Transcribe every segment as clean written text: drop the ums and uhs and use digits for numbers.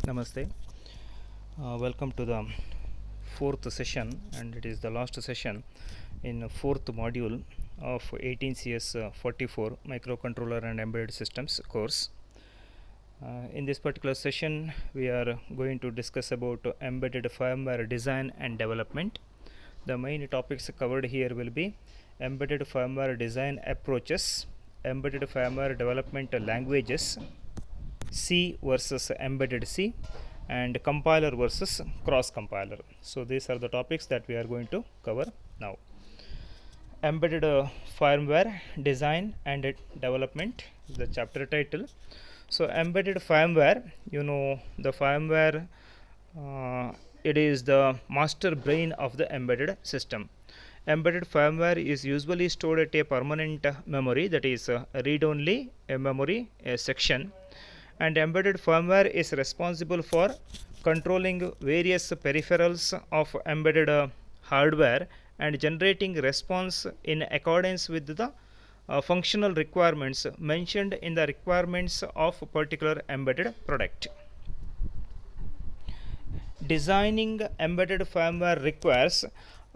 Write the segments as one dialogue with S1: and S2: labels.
S1: Namaste. Welcome to the fourth session, and it is the last session in fourth module of 18CS 44 Microcontroller and Embedded Systems course. In this particular session, we are going to discuss about embedded firmware design and development. The main topics covered here will be embedded firmware design approaches, embedded firmware development languages, C versus embedded C, and compiler versus cross compiler. So these are the topics that we are going to cover now. Embedded firmware design and development is the chapter title. So embedded firmware, the firmware, it is the master brain of the embedded system. Embedded firmware is usually stored at a permanent memory, that is read-only memory section, and embedded firmware is responsible for controlling various peripherals of embedded hardware and generating response in accordance with the functional requirements mentioned in the requirements of a particular embedded product. Designing embedded firmware requires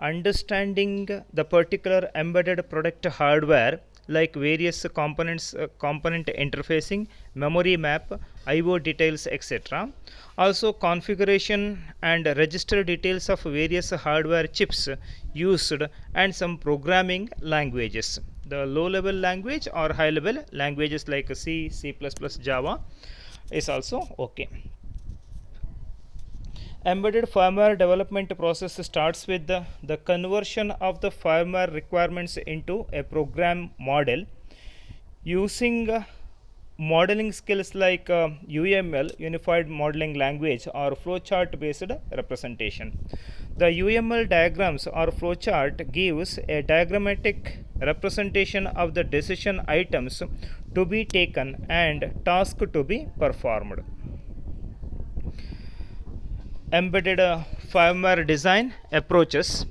S1: understanding the particular embedded product hardware, like various components, component interfacing, memory map, IO details, etc. Also configuration and register details of various hardware chips used and some programming languages. The low level language or high level languages like C, C++, Java is also okay. Embedded firmware development process starts with the conversion of the firmware requirements into a program model using modeling skills like UML, Unified Modeling Language, or flowchart based representation. The UML diagrams or flowchart gives a diagrammatic representation of the decision items to be taken and task to be performed. Embedded firmware design approaches.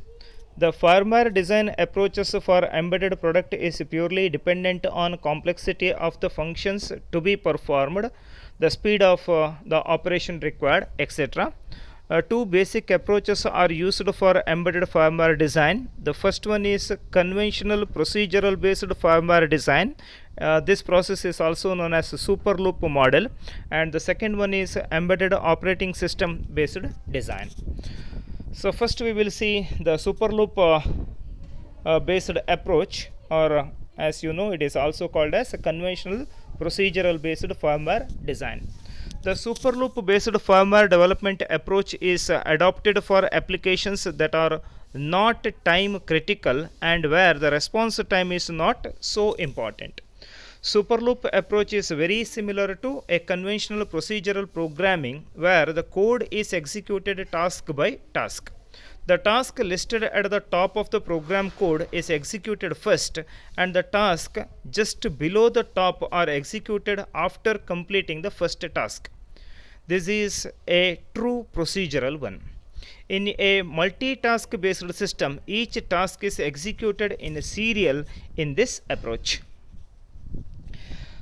S1: The firmware design approaches for embedded product is purely dependent on complexity of the functions to be performed, the speed of the operation required, etc. Two basic approaches are used for embedded firmware design. The first one is conventional procedural based firmware design. This process is also known as super loop model, and the second one is embedded operating system based design. So first we will see the super loop based approach, or as you know, it is also called as a conventional procedural based firmware design. The super loop based firmware development approach is adopted for applications that are not time critical and where the response time is not so important. Super loop approach is very similar to a conventional procedural programming where the code is executed task by task. The task listed at the top of the program code is executed first, and the task just below the top are executed after completing the first task. This is a true procedural one. In a multitask based system, each task is executed in a serial in this approach.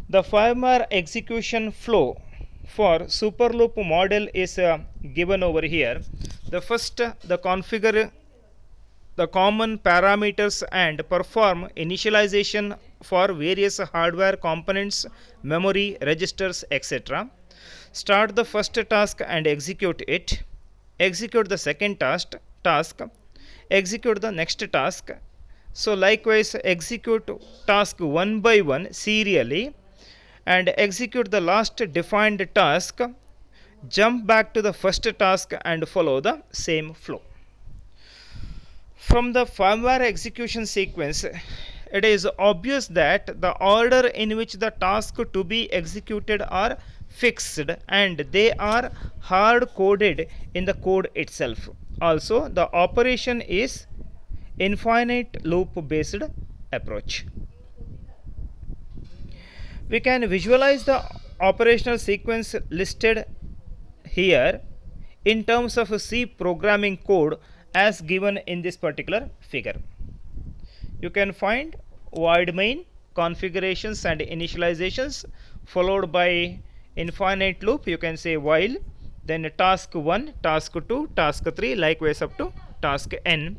S1: The firmware execution flow for super loop model is given over here. The first, the configure the common parameters and perform initialization for various hardware components, memory, registers, etc. Start the first task and execute it. Execute the second task. Execute the next task. So likewise execute task one by one serially and execute the last defined task. Jump back to the first task and follow the same flow. From the firmware execution sequence, it is obvious that the order in which the tasks to be executed are fixed and they are hard coded in the code itself. Also, the operation is infinite loop based approach. We can visualize the operational sequence listed here in terms of C programming code as given in this particular figure. You can find void main, configurations and initializations, followed by infinite loop, you can say while, then task 1, task 2, task 3, likewise up to task n,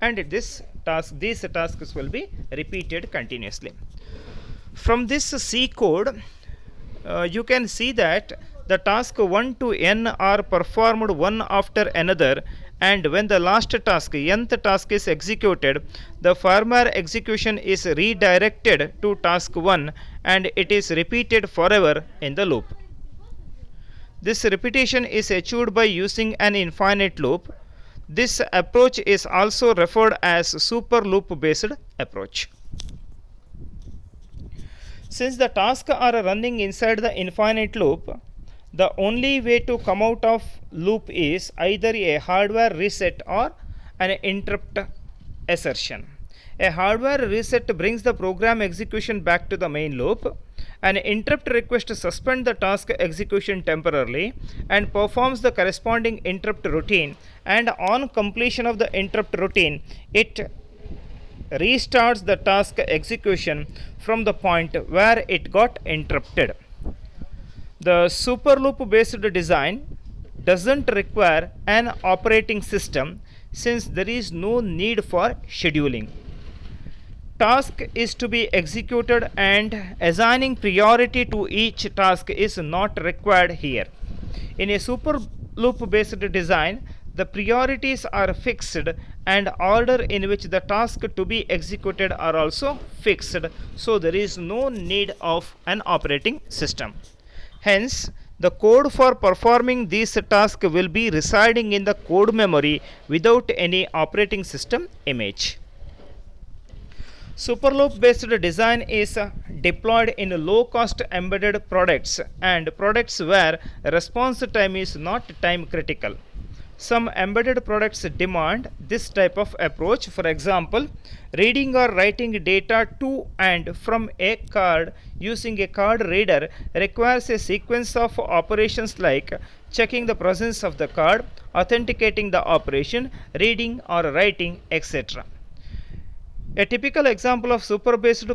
S1: and these tasks will be repeated continuously. From this C code, you can see that the task 1 to n are performed one after another, and when the last task, nth task, is executed, the firmware execution is redirected to task 1 and it is repeated forever in the loop. This repetition is achieved by using an infinite loop. This approach is also referred as super loop based approach. Since the tasks are running inside the infinite loop, the only way to come out of loop is either a hardware reset or an interrupt assertion. A hardware reset brings the program execution back to the main loop. An interrupt request suspends the task execution temporarily and performs the corresponding interrupt routine, and on completion of the interrupt routine, it restarts the task execution from the point where it got interrupted. The super loop based design doesn't require an operating system since there is no need for scheduling. Task is to be executed and assigning priority to each task is not required here. In a super loop based design, the priorities are fixed and order in which the task to be executed are also fixed, so there is no need of an operating system. Hence, the code for performing these tasks will be residing in the code memory without any operating system image. Superloop based design is deployed in low cost embedded products and products where response time is not time critical. Some embedded products demand this type of approach. For example, reading or writing data to and from a card using a card reader requires a sequence of operations like checking the presence of the card, authenticating the operation, reading or writing, etc. A typical example of super based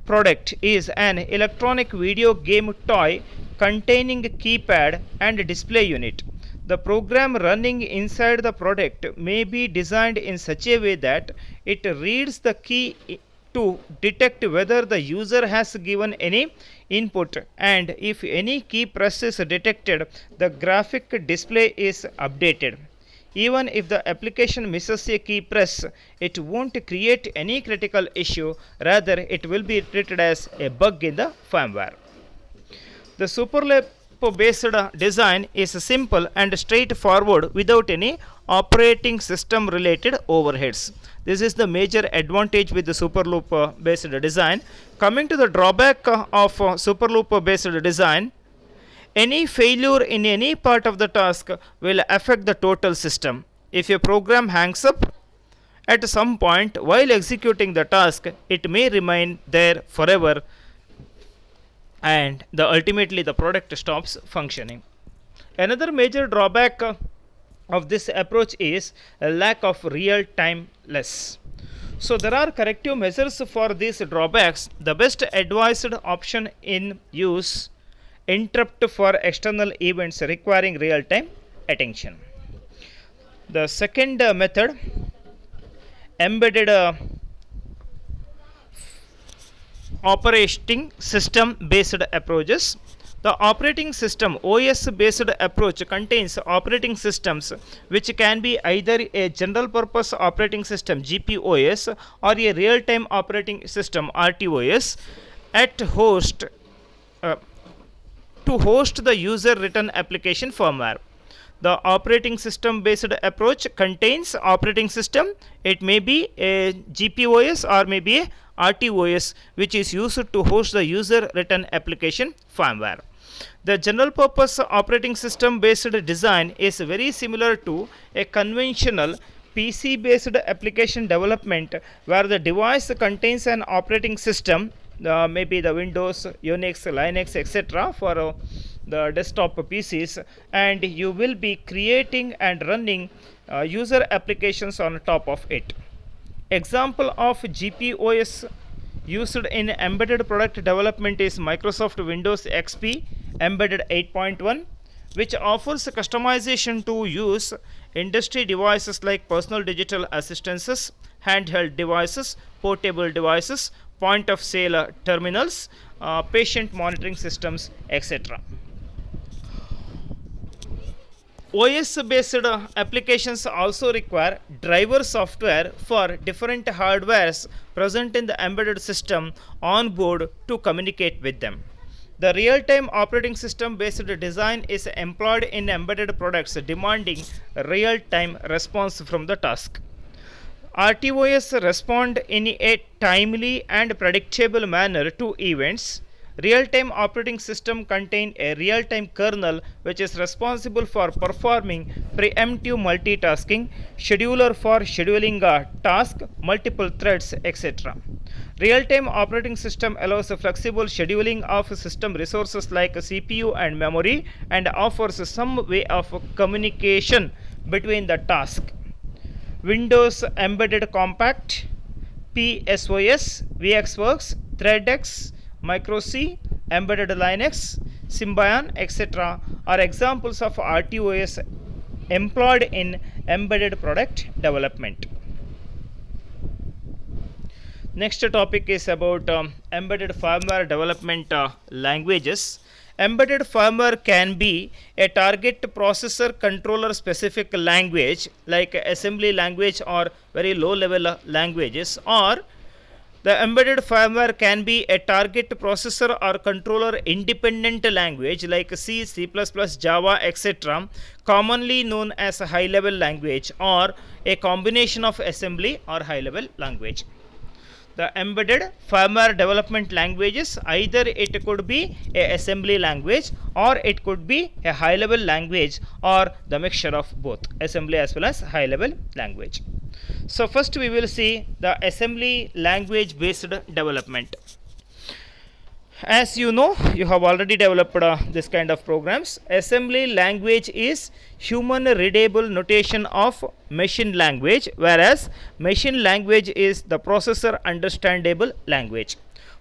S1: product is an electronic video game toy containing keypad and display unit. The program running inside the product may be designed in such a way that it reads the key to detect whether the user has given any input, and if any key press is detected, the graphic display is updated. Even if the application misses a key press, it won't create any critical issue, rather it will be treated as a bug in the firmware. The superloop based design is simple and straightforward without any operating system related overheads. This is the major advantage with the superloop based design. Coming to the drawback of superloop based design, any failure in any part of the task will affect the total system. If a program hangs up at some point while executing the task, it may remain there forever and ultimately the product stops functioning. Another major drawback of this approach is a lack of real timeless. So there are corrective measures for these drawbacks. The best advised option in use interrupt for external events requiring real time attention. The second method, embedded operating system based approaches. The operating system OS based approach contains operating systems which can be either a general purpose operating system GPOS or a real time operating system RTOS at host to host the user written application firmware. The operating system based approach contains operating system. It may be a GPOS or maybe a RTOS which is used to host the user written application firmware. The general purpose operating system based design is very similar to a conventional PC based application development where the device contains an operating system, maybe the Windows, Unix, Linux, etc. for the desktop PCs, and you will be creating and running user applications on top of it. Example of GPOS used in embedded product development is Microsoft Windows XP Embedded 8.1, which offers customization to use industry devices like personal digital assistances, handheld devices, portable devices, point of sale terminals, patient monitoring systems, etc. OS based applications also require driver software for different hardwares present in the embedded system on board to communicate with them. The real time operating system based design is employed in embedded products demanding real time response from the task. RTOS respond in a timely and predictable manner to events. Real-time operating system contain a real-time kernel which is responsible for performing preemptive multitasking, scheduler for scheduling a task, multiple threads, etc. Real-time operating system allows a flexible scheduling of system resources like CPU and memory and offers some way of communication between the task. Windows Embedded Compact, PSOS, VxWorks, ThreadX, Micro-C, Embedded Linux, Symbian, etc. are examples of RTOS employed in embedded product development. Next topic is about embedded firmware development languages. Embedded firmware can be a target processor controller specific language like assembly language or very low level languages, or the embedded firmware can be a target processor or controller independent language like C, C++, Java, etc., commonly known as a high level language, or a combination of assembly or high level language. The embedded firmware development languages, either it could be a assembly language or it could be a high level language or the mixture of both assembly as well as high level language. So first we will see the assembly language based development. As you know, you have already developed this kind of programs. Assembly language is human readable notation of machine language, whereas machine language is the processor understandable language.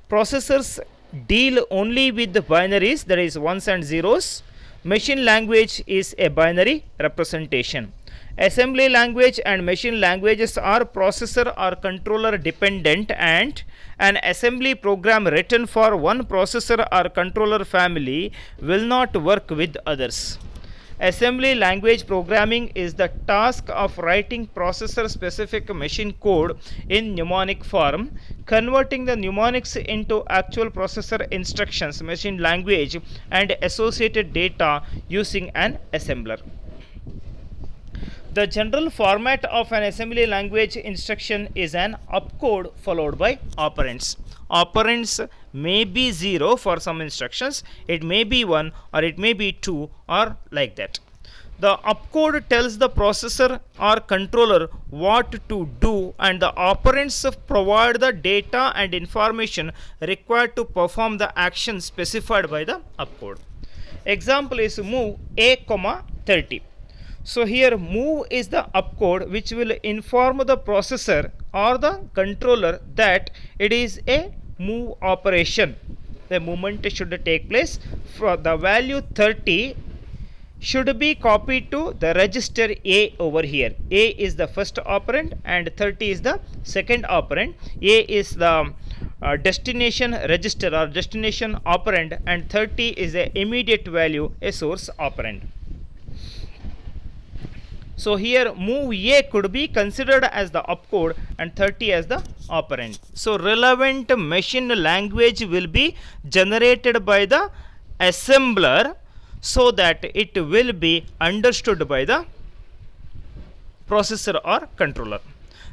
S1: Processors deal only with the binaries, that is ones and zeros. Machine language is a binary representation. Assembly language and machine languages are processor or controller dependent, and an assembly program written for one processor or controller family will not work with others. Assembly language programming is the task of writing processor specific machine code in mnemonic form, converting the mnemonics into actual processor instructions, machine language, and associated data using an assembler. The general format of an assembly language instruction is an opcode followed by operands. Operands may be 0 for some instructions, it may be 1 or it may be 2 or like that. The opcode tells the processor or controller what to do, and the operands provide the data and information required to perform the action specified by the opcode. Example is move a, 30. So here move is the opcode which will inform the processor or the controller that it is a move operation. The movement should take place. For the value 30 should be copied to the register A over here. A is the first operand and 30 is the second operand. A is the destination register or destination operand, and 30 is the immediate value, a source operand. So here move A could be considered as the opcode and 30 as the operand. So relevant machine language will be generated by the assembler so that it will be understood by the processor or controller.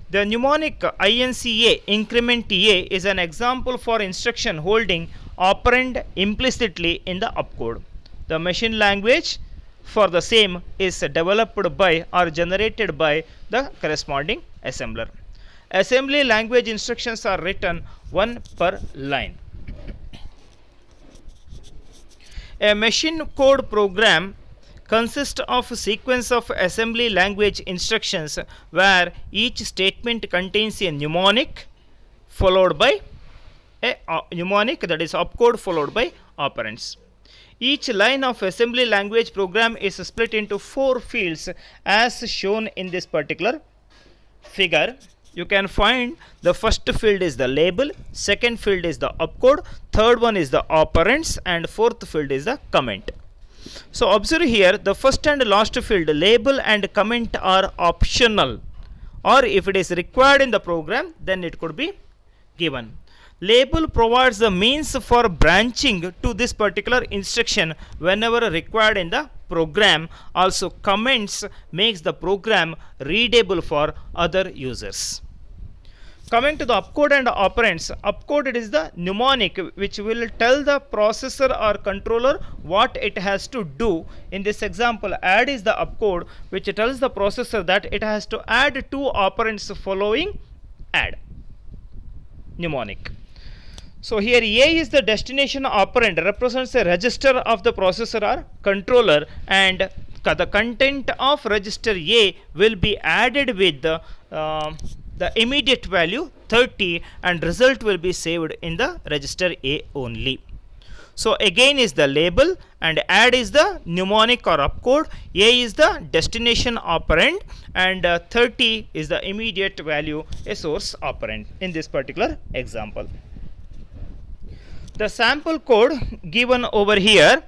S1: The mnemonic INCA, increment A, is an example for instruction holding operand implicitly in the opcode. The machine language for the same is developed by or generated by the corresponding assembler. Assembly language instructions are written one per line. A machine code program consists of a sequence of assembly language instructions where each statement contains a mnemonic followed by a mnemonic, that is opcode followed by operands. Each line of assembly language program is split into 4 fields as shown in this particular figure. You can find the first field is the label, second field is the opcode, third one is the operands, and fourth field is the comment. So observe here, the first and last field, label and comment, are optional, or if it is required in the program, then it could be given. Label provides the means for branching to this particular instruction whenever required in the program. Also, comments makes the program readable for other users. Coming to the opcode and operands, opcode, it is the mnemonic which will tell the processor or controller what it has to do. In this example, add is the opcode which tells the processor that it has to add 2 operands following add. Mnemonic. So here A is the destination operand, represents a register of the processor or controller, and the content of register A will be added with the immediate value 30, and result will be saved in the register A only. So again is the label, and add is the mnemonic or opcode, A is the destination operand, and 30 is the immediate value, a source operand in this particular example. The sample code given over here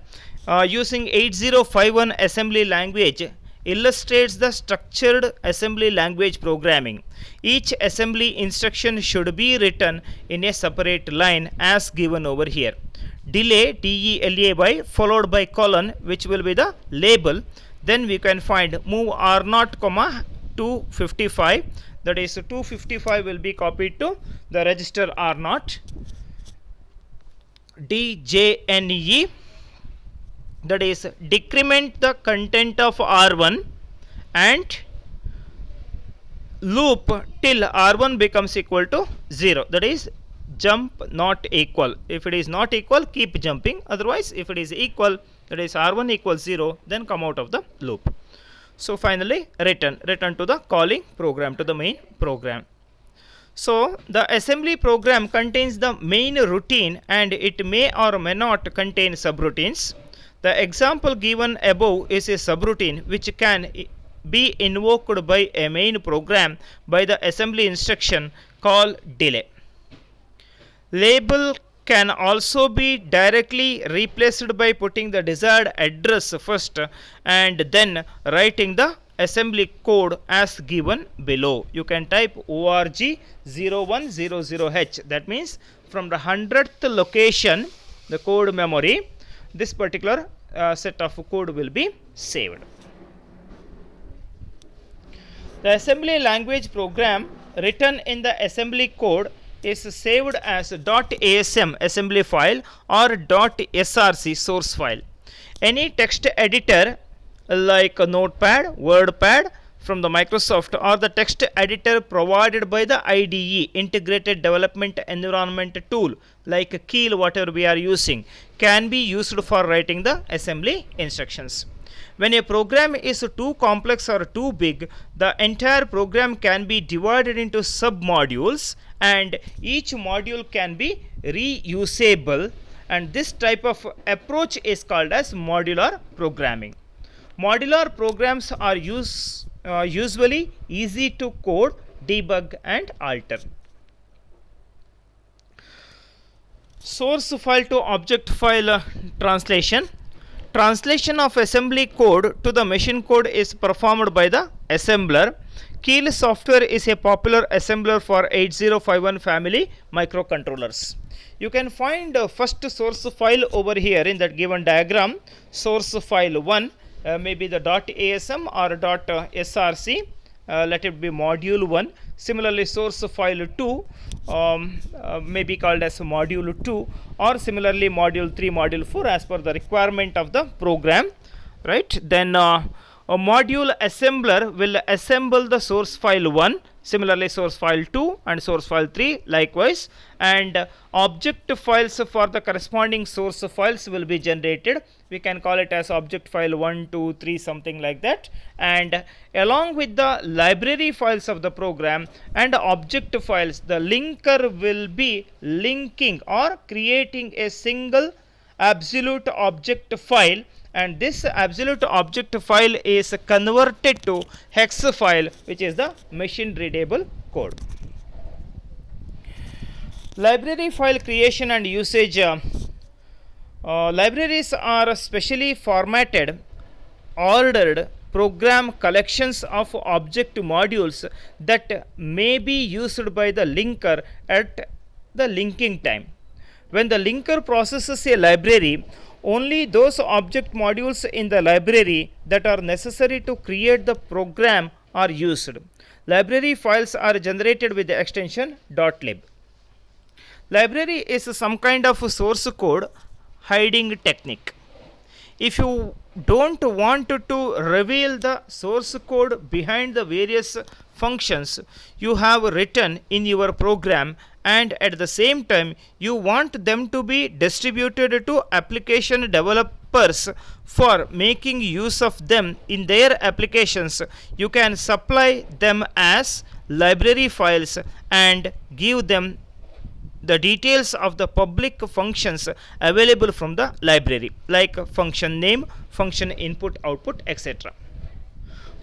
S1: using 8051 assembly language illustrates the structured assembly language programming. Each assembly instruction should be written in a separate line as given over here. Delay, DELAY, followed by colon, which will be the label. Then we can find move R0, 255. That is 255 will be copied to the register R0. DJNE, that is decrement the content of R1, and loop till R1 becomes equal to 0. That is jump not equal. If it is not equal, keep jumping. Otherwise, if it is equal, that is R1 equals 0, then come out of the loop. So finally return to the calling program, to the main program. So the assembly program contains the main routine, and it may or may not contain subroutines. The example given above is a subroutine which can be invoked by a main program by the assembly instruction call delay. Label can also be directly replaced by putting the desired address first and then writing the assembly code as given below. You can type org0100h. That means from the 100th location, the code memory, this particular set of code will be saved. The assembly language program written in the assembly code is saved as .asm assembly file or .src source file. Any text editor like Notepad, WordPad from the Microsoft, or the text editor provided by the IDE, integrated development environment tool, like Keel, whatever we are using, can be used for writing the assembly instructions. When a program is too complex or too big, the entire program can be divided into sub-modules, and each module can be reusable, and this type of approach is called as modular programming. Modular programs are usually easy to code, debug, and alter. Source file to object file translation. Translation of assembly code to the machine code is performed by the assembler. Keel software is a popular assembler for 8051 family microcontrollers. You can find first source file over here in that given diagram. Source file 1 maybe the .asm or .src, let it be module 1. Similarly, source file 2 may be called as module 2, or similarly module 3, module 4 as per the requirement of the program, right? Then a module assembler will assemble the source file 1, similarly source file 2 and source file 3 likewise, and object files for the corresponding source files will be generated. We can call it as object file 1, 2, 3, something like that, and along with the library files of the program and object files, the linker will be linking or creating a single absolute object file, and this absolute object file is converted to hex file, which is the machine readable code. Library file creation and usage. Libraries are specially formatted, ordered program collections of object modules that may be used by the linker at the linking time. When the linker processes a library, only those object modules in the library that are necessary to create the program are used. Library files are generated with the extension .lib. Library is some kind of source code hiding technique. If you don't want to reveal the source code behind the various functions you have written in your program, and at the same time you want them to be distributed to application developers for making use of them in their applications, you can supply them as library files and give them the details of the public functions available from the library, like function name, function input, output, etc.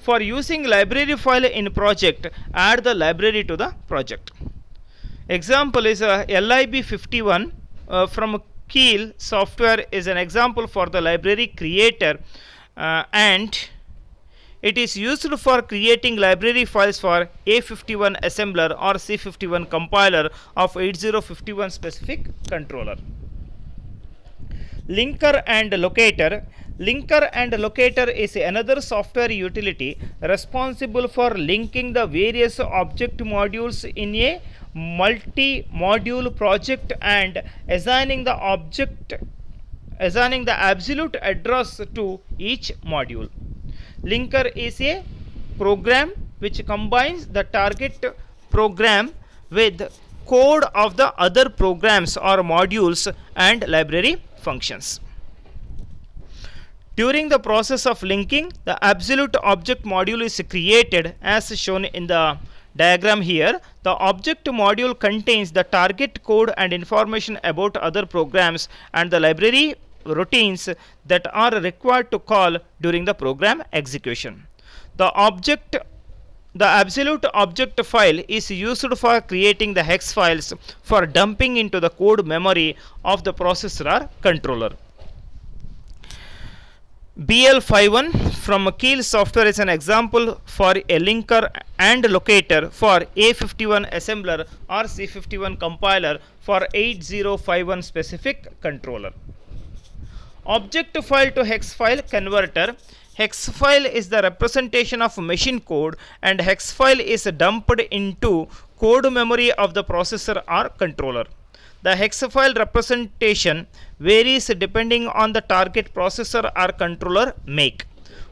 S1: For using library file in project, add the library to the project. Example is lib51 from Keil Software is an example for the library creator, and it is used for creating library files for A51 assembler or C51 compiler of 8051 specific controller. Linker and locator. Linker and locator is another software utility responsible for linking the various object modules in a multi-module project and assigning the absolute address to each module. Linker is a program which combines the target program with code of the other programs or modules and library functions. During the process of linking, the absolute object module is created as shown in the diagram here. The object module contains the target code and information about other programs and the library routines that are required to call during the program execution. The absolute object file is used for creating the hex files for dumping into the code memory of the processor or controller. BL51 from Keil Software is an example for a linker and locator for A51 assembler or C51 compiler for 8051 specific controller. Object file to hex file converter. Hex file is the representation of machine code, and hex file is dumped into code memory of the processor or controller. The hex file representation varies depending on the target processor or controller make.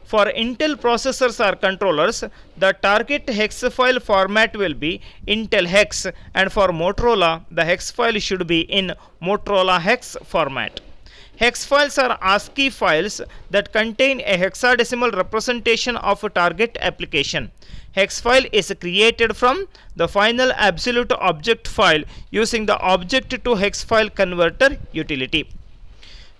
S1: For Intel processors or controllers, the target hex file format will be Intel hex, and for Motorola, the hex file should be in Motorola hex format. Hex files are ASCII files that contain a hexadecimal representation of a target application. Hex file is created from the final absolute object file using the object to hex file converter utility.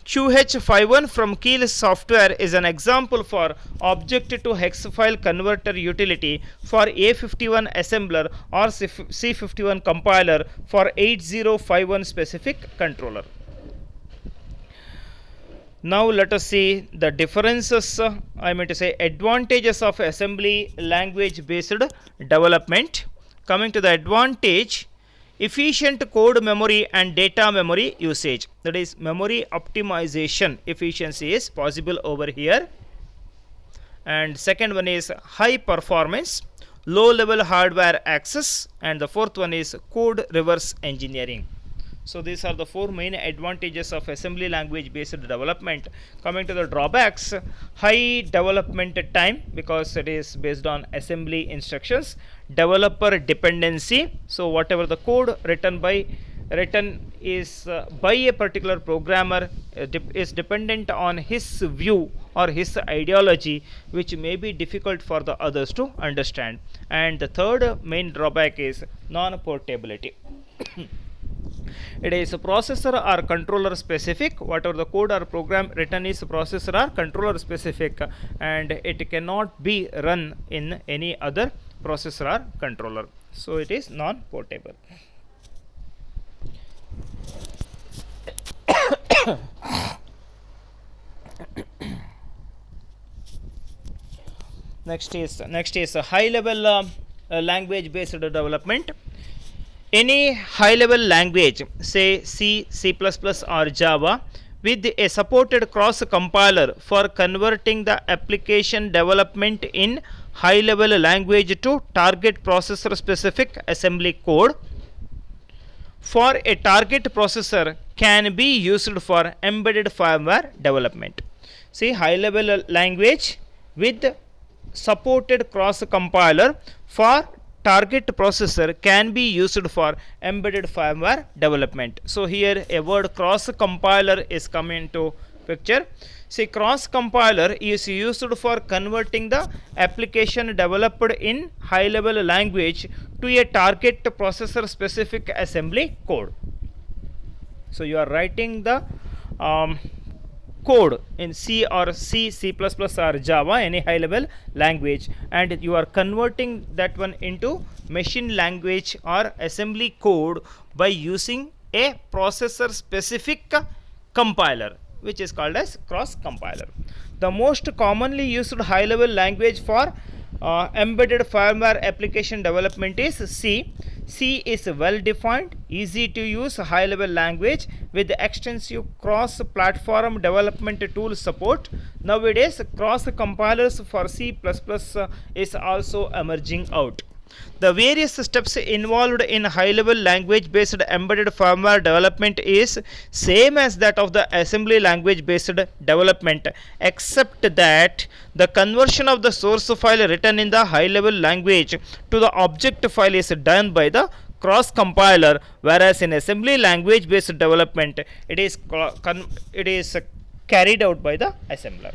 S1: QH51 from Keil Software is an example for object to hex file converter utility for A51 assembler or C51 compiler for 8051 specific controller. Now let us see the differences, advantages of assembly language based development. Coming to the advantage, efficient code memory and data memory usage, that is memory optimization efficiency is possible over here. And second one is high performance, low level hardware access, and the fourth one is code reverse engineering. So these are the four main advantages of assembly language based development. Coming to the drawbacks, high development time because it is based on assembly instructions. Developer dependency, so whatever the code written is by a particular programmer is dependent on his view or his ideology, which may be difficult for the others to understand. And the third main drawback is non-portability. It is a processor or controller specific. Whatever the code or program written is processor or controller specific, and it cannot be run in any other processor or controller. So it is non-portable. Next is a high level language based development. Any high level language, say C, C++ or Java, with a supported cross compiler for converting the application development in high level language to target processor specific assembly code for a target processor can be used for embedded firmware development. See, high level language with supported cross compiler for target processor can be used for embedded firmware development. So here a word cross compiler is coming into picture. See, cross compiler is used for converting the application developed in high level language to a target processor specific assembly code. So you are writing the code in C or C, C++ or Java, any high level language, and you are converting that one into machine language or assembly code by using a processor specific compiler, which is called as cross compiler. The most commonly used high level language for embedded firmware application development is C. C is well defined, easy to use high level language with extensive cross platform development tool support. Nowadays cross compilers for C++ is also emerging out. The various steps involved in high level language based embedded firmware development is same as that of the assembly language based development, except that the conversion of the source file written in the high level language to the object file is done by the cross compiler, whereas in assembly language based development it is carried out by the assembler.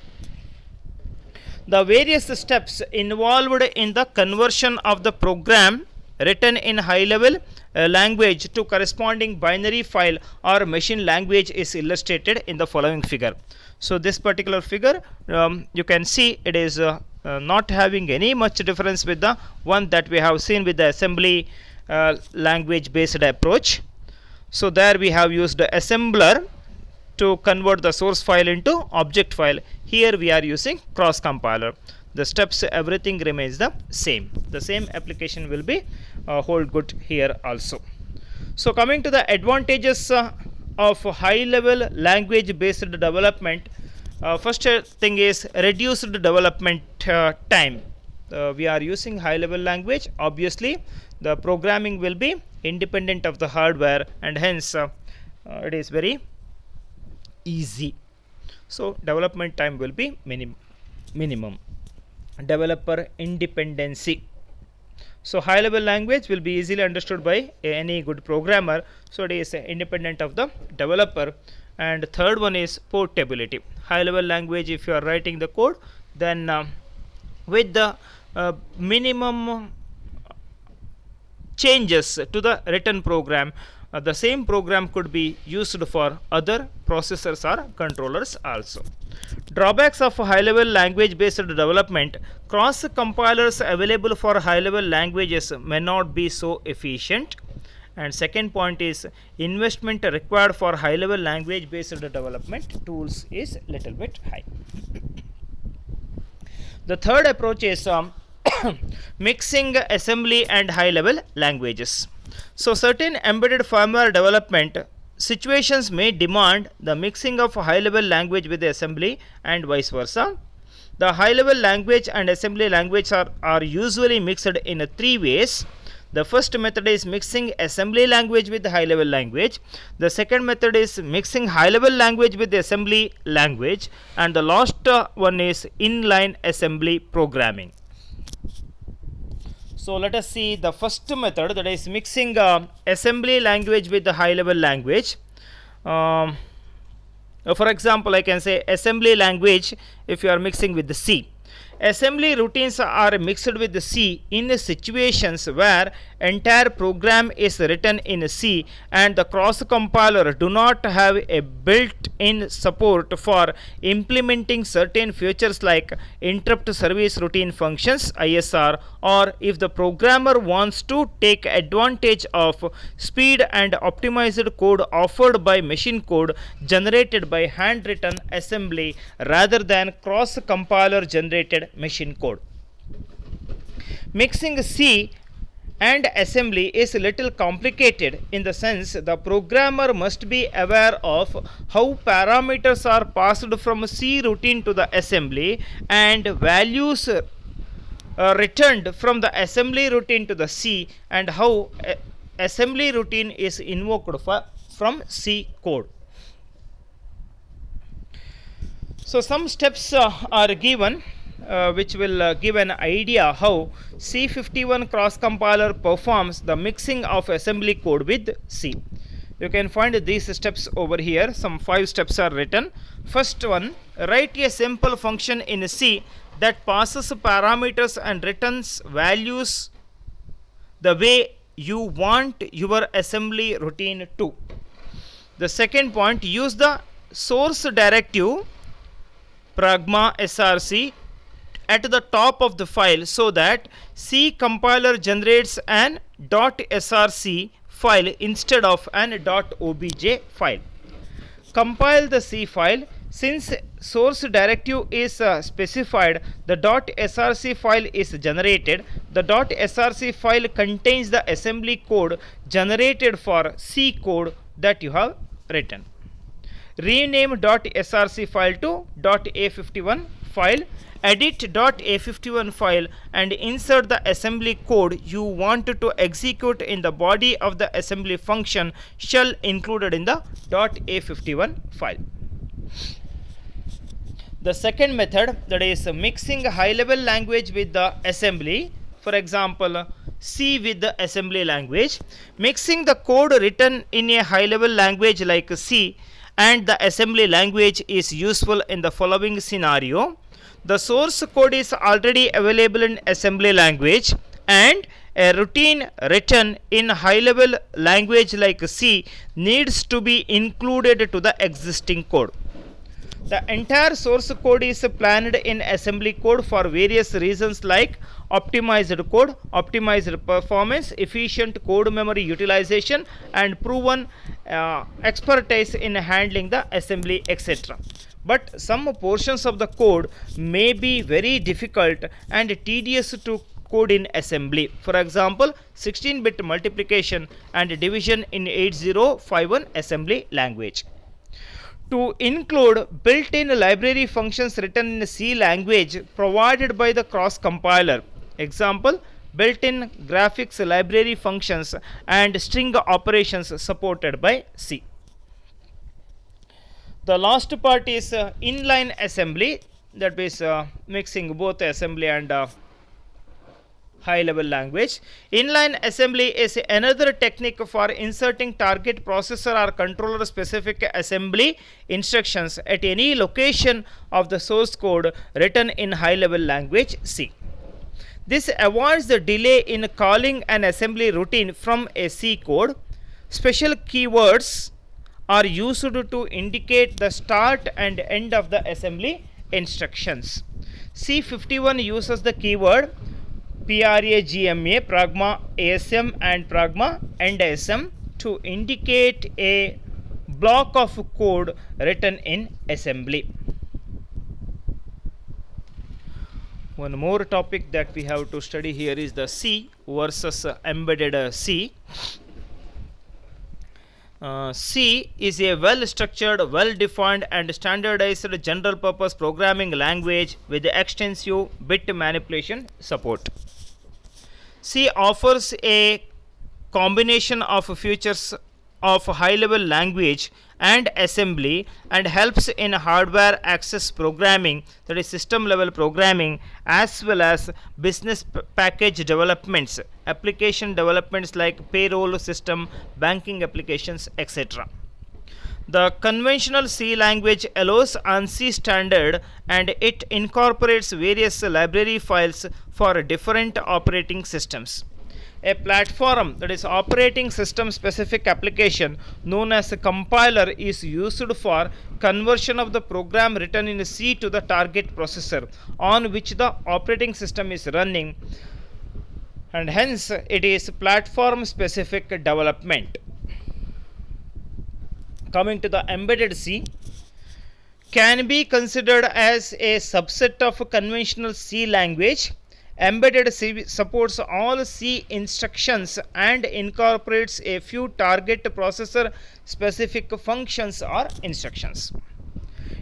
S1: The various steps involved in the conversion of the program written in high level language to corresponding binary file or machine language is illustrated in the following figure. So this particular figure, you can see it is not having any much difference with the one that we have seen with the assembly language based approach. So there we have used the assembler to convert the source file into object file. Here we are using cross compiler. The steps, everything remains the same. The same application will be hold good here also. So coming to the advantages of high level language based development, first thing is reduced development time. We are using high level language, obviously the programming will be independent of the hardware, and hence it is very easy. So development time will be minimum. Developer independency. So high level language will be easily understood by any good programmer, so it is independent of the developer. And third one is portability. High level language, if you are writing the code, then with the minimum changes to the written program, the same program could be used for other processors or controllers also. Drawbacks of high level language based development: cross compilers available for high level languages may not be so efficient. And second point is investment required for high level language based development tools is little bit high. The third approach is mixing assembly and high level languages. So certain embedded firmware development situations may demand the mixing of high level language with assembly and vice versa. The high level language and assembly language are usually mixed in three ways. The first method is mixing assembly language with high level language. The second method is mixing high level language with assembly language, and the last one is inline assembly programming. So let us see the first method, that is mixing assembly language with the high level language. For example, I can say assembly language if you are mixing with the C. Assembly routines are mixed with C in situations where entire program is written in C and the cross compiler do not have a built-in support for implementing certain features like interrupt service routine functions ISR, or if the programmer wants to take advantage of speed and optimized code offered by machine code generated by handwritten assembly rather than cross compiler generated machine code. Mixing C and assembly is a little complicated in the sense the programmer must be aware of how parameters are passed from C routine to the assembly and values returned from the assembly routine to the C, and how assembly routine is invoked from C code. So some steps are given which will give an idea how C51 cross compiler performs the mixing of assembly code with C. You can find these steps over here. Some 5 steps are written. First one, write a simple function in C that passes parameters and returns values the way you want your assembly routine to. The second point, use the source directive pragma src at the top of the file so that C compiler generates an .src file instead of an .obj file. Compile the C file. Since source directive is specified, the .src file is generated. The .src file contains the assembly code generated for C code that you have written. Rename .src file to .a51 file. Edit .a51 file and insert the assembly code you want to execute in the body of the assembly function shell included in the .a51 file. The second method, that is mixing high level language with the assembly, for example C with the assembly language. Mixing the code written in a high level language like C and the assembly language is useful in the following scenario. The source code is already available in assembly language and a routine written in high level language like C needs to be included to the existing code. The entire source code is planned in assembly code for various reasons like optimized code, optimized performance, efficient code memory utilization, and proven expertise in handling the assembly, etc. But some portions of the code may be very difficult and tedious to code in assembly. For example, 16-bit multiplication and division in 8051 assembly language. To include built-in library functions written in C language provided by the cross compiler. Example, built-in graphics library functions and string operations supported by C. The last part is inline assembly, that is mixing both assembly and high level language. Inline assembly is another technique for inserting target processor or controller specific assembly instructions at any location of the source code written in high level language C. This avoids the delay in calling an assembly routine from a C code. Special keywords are used to indicate the start and end of the assembly instructions. C51 uses the keyword pragma, pragma asm and pragma end asm to indicate a block of code written in assembly. One more topic that we have to study here is the C versus embedded C. C is a well-structured, well-defined and standardized general-purpose programming language with extensive bit manipulation support. C offers a combination of features of high-level language and assembly and helps in hardware access programming, that is system level programming, as well as business package developments, application developments like payroll system, banking applications, etc. The conventional C language allows ANSI standard and it incorporates various library files for different operating systems. A platform, that is operating system specific application known as a compiler, is used for conversion of the program written in C to the target processor on which the operating system is running, and hence it is platform specific development. Coming to the embedded C, can be considered as a subset of conventional C language. Embedded C supports all C instructions and incorporates a few target processor specific functions or instructions.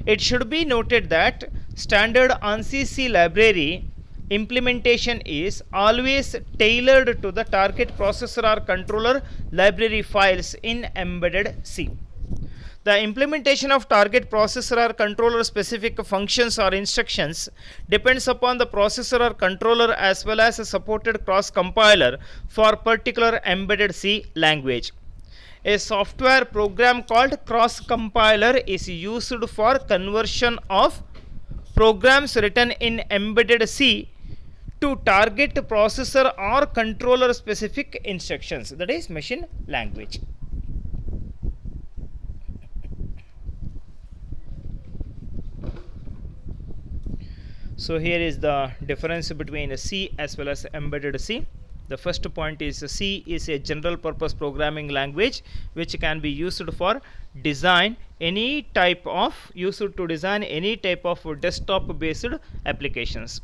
S1: It should be noted that standard ANSI C library implementation is always tailored to the target processor or controller library files in embedded C. The implementation of target processor or controller specific functions or instructions depends upon the processor or controller as well as a supported cross compiler for particular embedded C language. A software program called cross compiler is used for conversion of programs written in embedded C to target processor or controller specific instructions, that is machine language. So here is the difference between C as well as embedded C. The first point is C is a general purpose programming language which can be used for design any type of desktop based applications.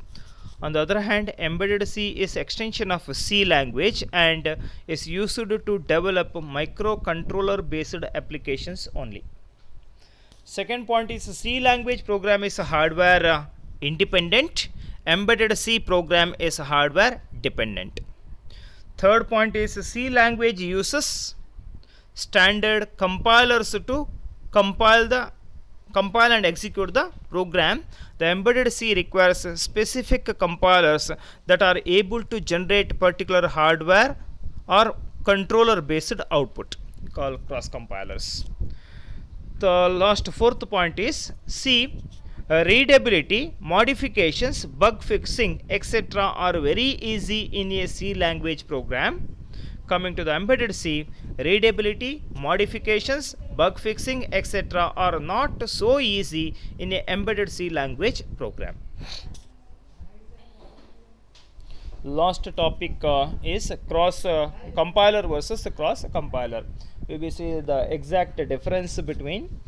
S1: On the other hand, embedded C is extension of C language and is used to develop microcontroller based applications only. Second point is C language program is hardware independent, embedded C program is hardware dependent. Third point is C language uses standard compilers to compile and execute the program. The embedded C requires specific compilers that are able to generate particular hardware or controller based output, called cross compilers. The last fourth point is C readability, modifications, bug fixing, etc. are very easy in a C language program. Coming to the embedded C, readability, modifications, bug fixing, etc. are not so easy in a embedded C language program. Last topic is cross compiler versus cross compiler. We will see the exact difference between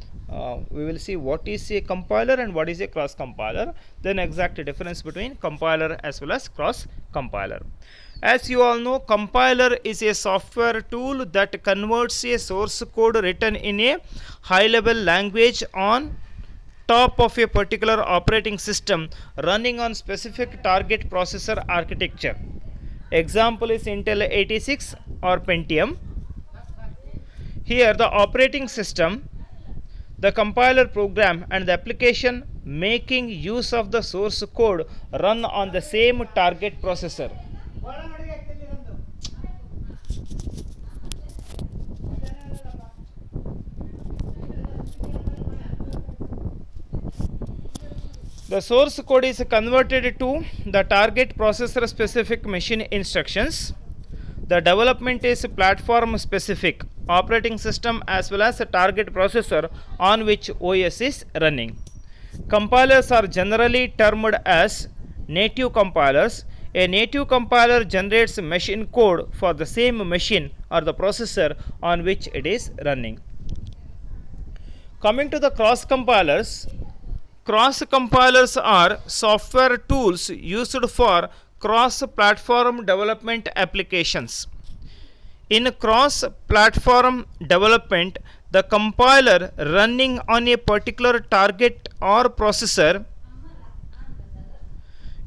S1: we will see what is a compiler and what is a cross compiler, then exact difference between compiler as well as cross compiler. As you all know, compiler is a software tool that converts a source code written in a high level language on top of a particular operating system running on specific target processor architecture. Example is Intel 86 or Pentium. Here the operating system, the compiler program and the application making use of the source code run on the same target processor. The source code is converted to the target processor specific machine instructions. The development is platform specific, operating system as well as a target processor on which OS is running. Compilers are generally termed as native compilers. A native compiler generates machine code for the same machine or the processor on which it is running. Coming to the cross compilers are software tools used for cross-platform development applications. In cross-platform development, the compiler running on a particular target or processor.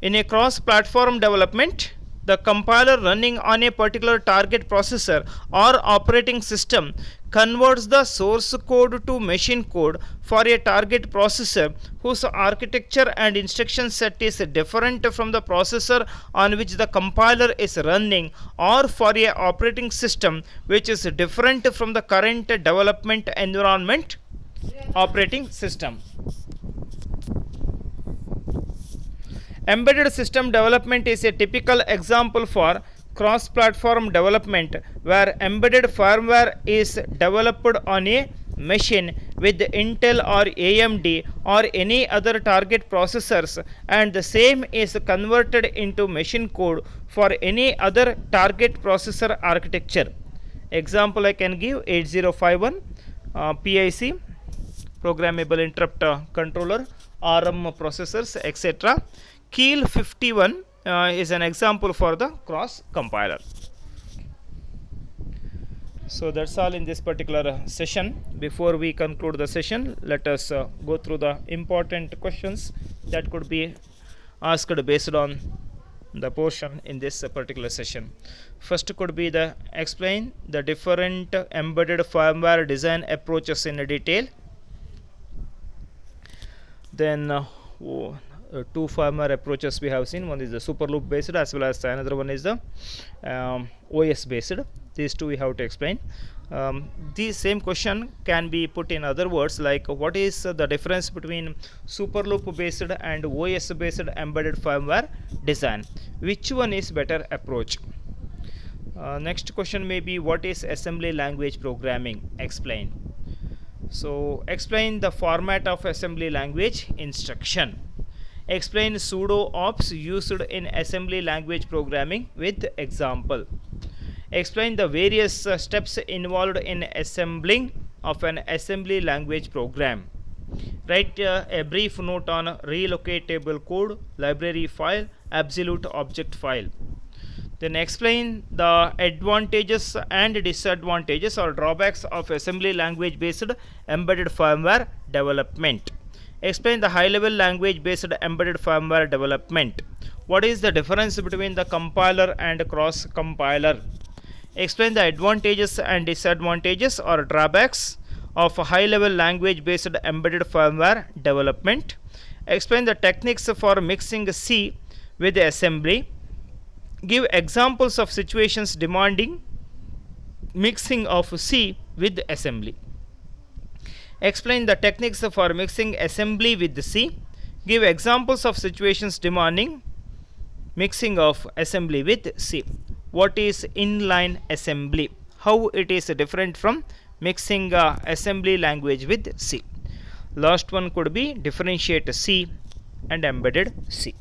S1: In a cross-platform development, the compiler running on a particular target processor or operating system converts the source code to machine code for a target processor whose architecture and instruction set is different from the processor on which the compiler is running, or for a operating system which is different from the current development environment operating system. Embedded system development is a typical example for cross-platform development where embedded firmware is developed on a machine with Intel or AMD or any other target processors, and the same is converted into machine code for any other target processor architecture. Example I can give: 8051 PIC, programmable interrupt controller, ARM processors, etc. Keel 51 is an example for the cross compiler. So that's all in this particular session. Before we conclude the session, let us go through the important questions that could be asked based on the portion in this particular session. First could be the explain the different embedded firmware design approaches in detail. Then two firmware approaches we have seen. One is the super loop based, as well as another one is the OS based. These two we have to explain. The same question can be put in other words, like what is the difference between super loop based and OS based embedded firmware design? Which one is better approach? Next question may be what is assembly language programming? Explain. So explain the format of assembly language instruction. Explain pseudo ops used in assembly language programming with example. Explain the various steps involved in assembling of an assembly language program. Write a brief note on relocatable code, library file, absolute object file. Then explain the advantages and disadvantages or drawbacks of assembly language based embedded firmware development. Explain the high level language based embedded firmware development. What is the difference between the compiler and cross compiler? Explain the advantages and disadvantages or drawbacks of high level language based embedded firmware development. Explain the techniques for mixing C with assembly. Give examples of situations demanding mixing of C with assembly. Explain the techniques for mixing assembly with C. Give examples of situations demanding mixing of assembly with C. What is inline assembly? How it is different from mixing assembly language with C. Last one could be differentiate C and embedded C.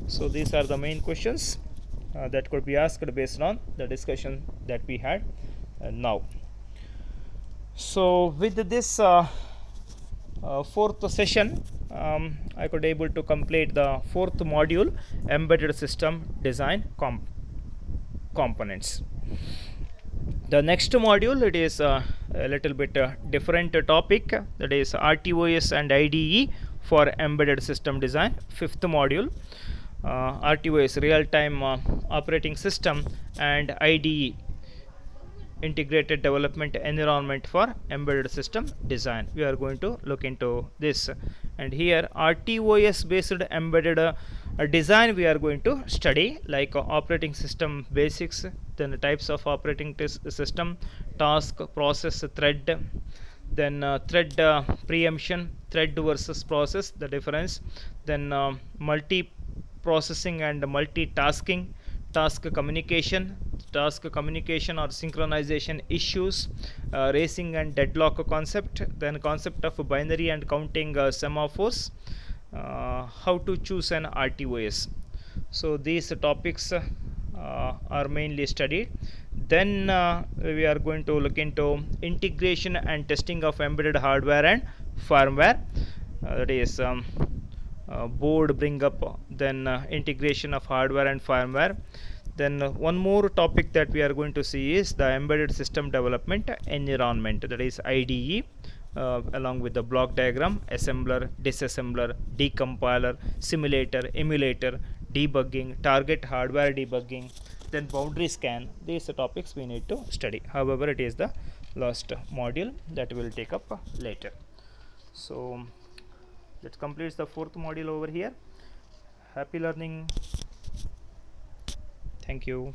S1: So these are the main questions that could be asked based on the discussion that we had now. So with this fourth session, I could able to complete the fourth module, embedded system design components. The next module, it is a little bit different topic, that is RTOS and IDE for embedded system design. Fifth module, RTOS real time operating system and IDE integrated development environment for embedded system design. We are going to look into this, and here RTOS based embedded design we are going to study, like operating system basics, then the types of operating system, task, process, thread, then thread preemption, thread versus process, the difference, then multi processing and multitasking, task communication or synchronization issues, racing and deadlock concept, then concept of binary and counting semaphores, how to choose an RTOS. So these topics are mainly studied. Then we are going to look into integration and testing of embedded hardware and firmware, that is board bring up, then integration of hardware and firmware. Then one more topic that we are going to see is the embedded system development environment, that is IDE, along with the block diagram, assembler, disassembler, decompiler, simulator, emulator, debugging, target hardware debugging, then boundary scan. These topics we need to study. However, it is the last module that we will take up later. So that completes the fourth module over here. Happy learning. Thank you.